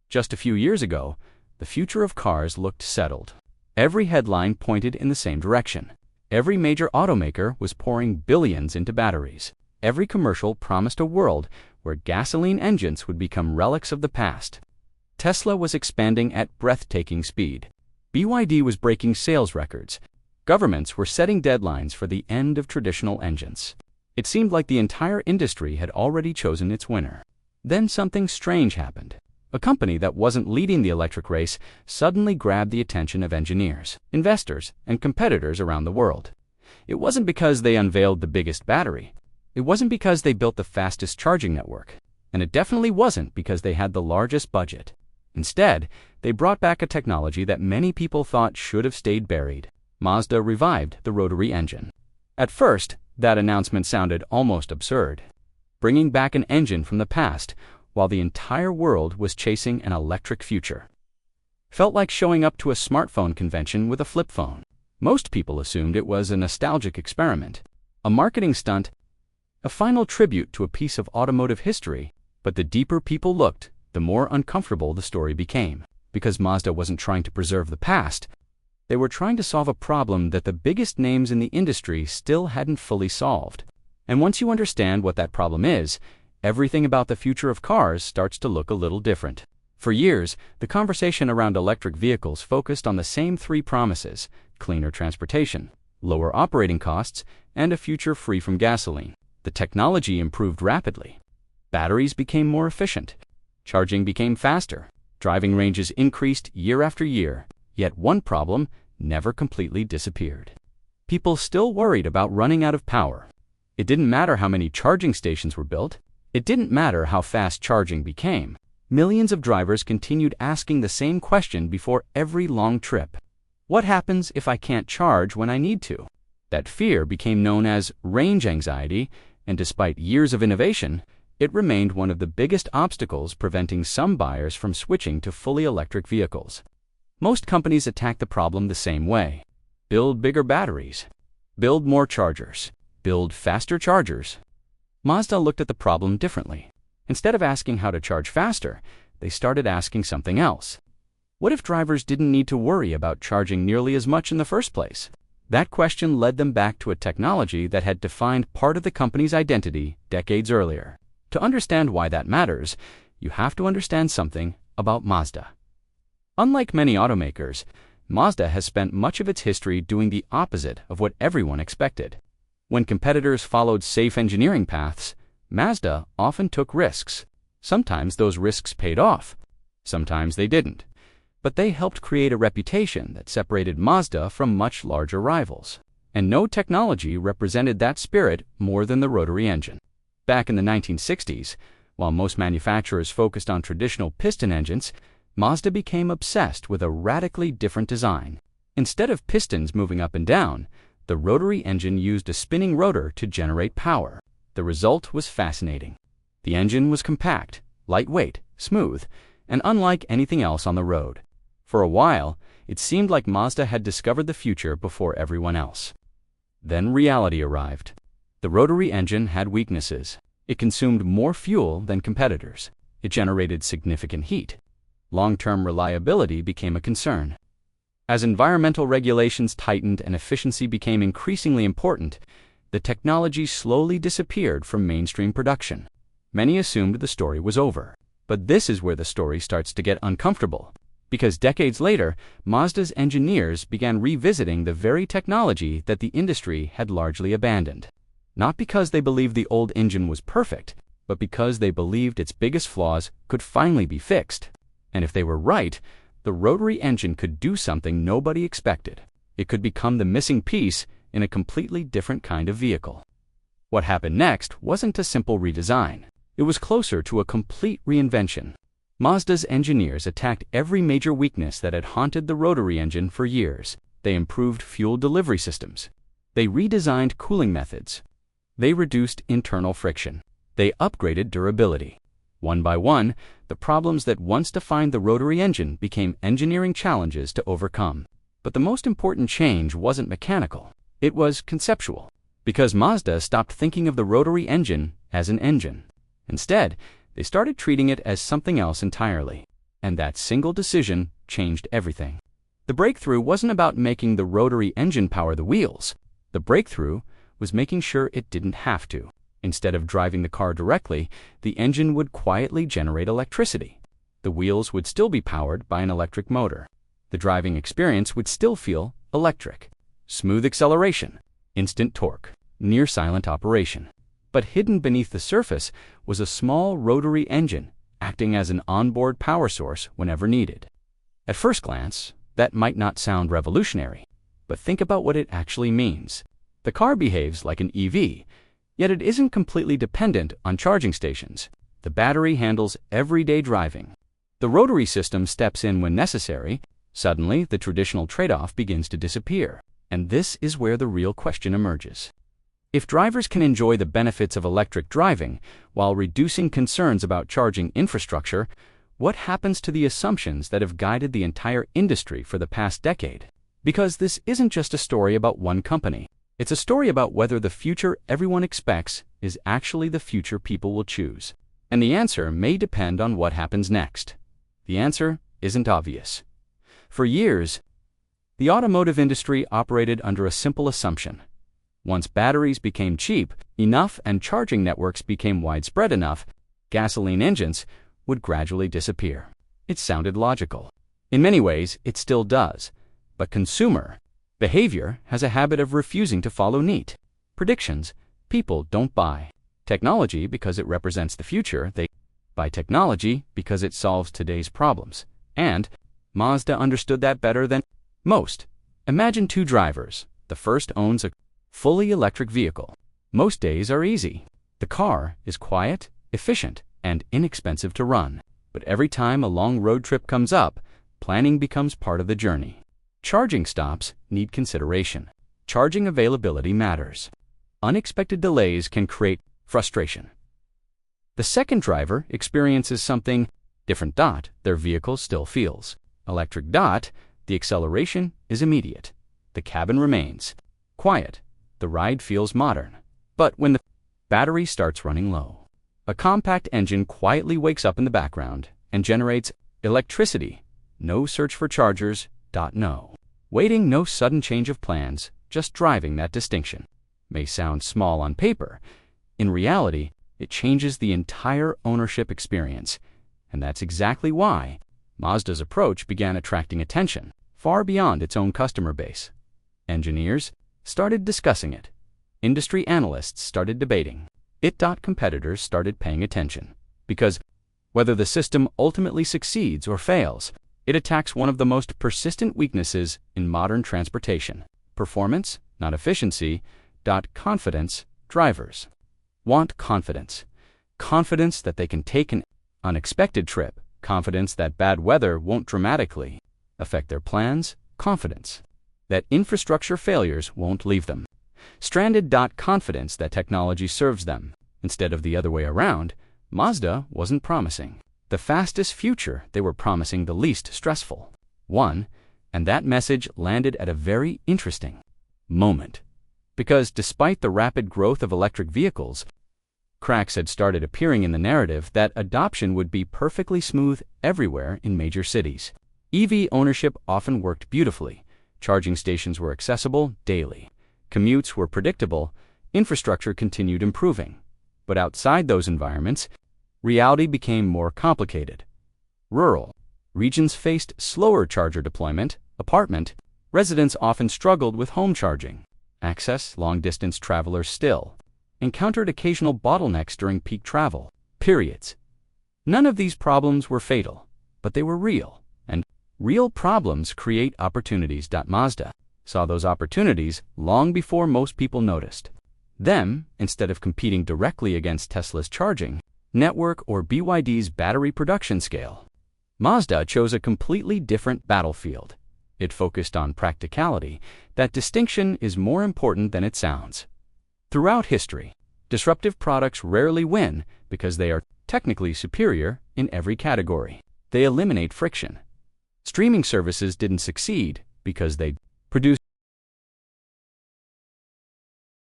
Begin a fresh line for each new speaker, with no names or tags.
Just a few years ago, the future of cars looked settled. Every headline pointed in the same direction. Every major automaker was pouring billions into batteries. Every commercial promised a world where gasoline engines would become relics of the past. Tesla was expanding at breathtaking speed. BYD was breaking sales records. Governments were setting deadlines for the end of traditional engines. It seemed like the entire industry had already chosen its winner. Then something strange happened. A company that wasn't leading the electric race suddenly grabbed the attention of engineers, investors, and competitors around the world. It wasn't because they unveiled the biggest battery. It wasn't because they built the fastest charging network. And it definitely wasn't because they had the largest budget. Instead, they brought back a technology that many people thought should have stayed buried. Mazda revived the rotary engine. At first, that announcement sounded almost absurd. Bringing back an engine from the past while the entire world was chasing an electric future. Felt like showing up to a smartphone convention with a flip phone. Most people assumed it was a nostalgic experiment, a marketing stunt, a final tribute to a piece of automotive history. But the deeper people looked, the more uncomfortable the story became. Because Mazda wasn't trying to preserve the past, they were trying to solve a problem that the biggest names in the industry still hadn't fully solved. And once you understand what that problem is, everything about the future of cars starts to look a little different. For years, the conversation around electric vehicles focused on the same three promises: cleaner transportation, lower operating costs, and a future free from gasoline. The technology improved rapidly. Batteries became more efficient. Charging became faster. Driving ranges increased year after year. Yet one problem never completely disappeared. People still worried about running out of power. It didn't matter how many charging stations were built. It didn't matter how fast charging became. Millions of drivers continued asking the same question before every long trip. What happens if I can't charge when I need to? That fear became known as range anxiety, and despite years of innovation, it remained one of the biggest obstacles preventing some buyers from switching to fully electric vehicles. Most companies attack the problem the same way. Build bigger batteries. Build more chargers. Build faster chargers. Mazda looked at the problem differently. Instead of asking how to charge faster, they started asking something else. What if drivers didn't need to worry about charging nearly as much in the first place? That question led them back to a technology that had defined part of the company's identity decades earlier. To understand why that matters, you have to understand something about Mazda. Unlike many automakers, Mazda has spent much of its history doing the opposite of what everyone expected. When competitors followed safe engineering paths, Mazda often took risks. Sometimes those risks paid off. Sometimes they didn't. But they helped create a reputation that separated Mazda from much larger rivals. And no technology represented that spirit more than the rotary engine. Back in the 1960s, while most manufacturers focused on traditional piston engines, Mazda became obsessed with a radically different design. Instead of pistons moving up and down, the rotary engine used a spinning rotor to generate power. The result was fascinating. The engine was compact, lightweight, smooth, and unlike anything else on the road. For a while, it seemed like Mazda had discovered the future before everyone else. Then reality arrived. The rotary engine had weaknesses. It consumed more fuel than competitors. It generated significant heat. Long-term reliability became a concern. As environmental regulations tightened and efficiency became increasingly important, the technology slowly disappeared from mainstream production. Many assumed the story was over. But this is where the story starts to get uncomfortable. Because decades later, Mazda's engineers began revisiting the very technology that the industry had largely abandoned. Not because they believed the old engine was perfect, but because they believed its biggest flaws could finally be fixed. And if they were right, the rotary engine could do something nobody expected. It could become the missing piece in a completely different kind of vehicle. What happened next wasn't a simple redesign. It was closer to a complete reinvention. Mazda's engineers attacked every major weakness that had haunted the rotary engine for years. They improved fuel delivery systems. They redesigned cooling methods. They reduced internal friction. They upgraded durability. One by one, the problems that once defined the rotary engine became engineering challenges to overcome. But the most important change wasn't mechanical. It was conceptual. Because Mazda stopped thinking of the rotary engine as an engine. Instead, they started treating it as something else entirely. And that single decision changed everything. The breakthrough wasn't about making the rotary engine power the wheels. The breakthrough was making sure it didn't have to. Instead of driving the car directly, the engine would quietly generate electricity. The wheels would still be powered by an electric motor. The driving experience would still feel electric. Smooth acceleration, instant torque, near silent operation. But hidden beneath the surface was a small rotary engine acting as an onboard power source whenever needed. At first glance, that might not sound revolutionary, but think about what it actually means. The car behaves like an EV, yet it isn't completely dependent on charging stations. The battery handles everyday driving. The rotary system steps in when necessary. Suddenly, the traditional trade-off begins to disappear. And this is where the real question emerges. If drivers can enjoy the benefits of electric driving while reducing concerns about charging infrastructure, what happens to the assumptions that have guided the entire industry for the past decade? Because this isn't just a story about one company. It's a story about whether the future everyone expects is actually the future people will choose. And the answer may depend on what happens next. The answer isn't obvious. For years, the automotive industry operated under a simple assumption. Once batteries became cheap enough and charging networks became widespread enough, gasoline engines would gradually disappear. It sounded logical. In many ways, it still does. But consumer behavior has a habit of refusing to follow neat predictions. People don't buy technology because it represents the future. They buy technology because it solves today's problems. And Mazda understood that better than most. Imagine two drivers. The first owns a fully electric vehicle. Most days are easy. The car is quiet, efficient, and inexpensive to run. But every time a long road trip comes up, planning becomes part of the journey. Charging stops need consideration. Charging availability matters. Unexpected delays can create frustration. The second driver experiences something different. Their vehicle still feels electric. The acceleration is immediate. The cabin remains quiet. The ride feels modern. But when the battery starts running low, a compact engine quietly wakes up in the background and generates electricity. No search for chargers. No waiting, no sudden change of plans, just driving. That distinction may sound small on paper. In reality, it changes the entire ownership experience. And that's exactly why Mazda's approach began attracting attention far beyond its own customer base. Engineers started discussing it. Industry analysts started debating it. Competitors started paying attention. Because whether the system ultimately succeeds or fails, it attacks one of the most persistent weaknesses in modern transportation: performance, not efficiency. Confidence. Drivers want confidence. Confidence that they can take an unexpected trip. Confidence that bad weather won't dramatically affect their plans. Confidence that infrastructure failures won't leave them stranded. Confidence that technology serves them instead of the other way around. Mazda wasn't promising the fastest future. They were promising the least stressful one. And that message landed at a very interesting moment. Because despite the rapid growth of electric vehicles, cracks had started appearing in the narrative that adoption would be perfectly smooth everywhere in major cities. EV ownership often worked beautifully. Charging stations were accessible daily. Commutes were predictable. Infrastructure continued improving. But outside those environments, reality became more complicated. Rural regions faced slower charger deployment. Apartment residents often struggled with home charging access. Long-distance travelers still encountered occasional bottlenecks during peak travel periods. None of these problems were fatal, but they were real. And real problems create opportunities. Mazda saw those opportunities long before most people noticed them. Instead of competing directly against Tesla's charging network or BYD's battery production scale, Mazda chose a completely different battlefield. It focused on practicality. That distinction is more important than it sounds. Throughout history, disruptive products rarely win because they are technically superior in every category. They eliminate friction. Streaming services didn't succeed because they produced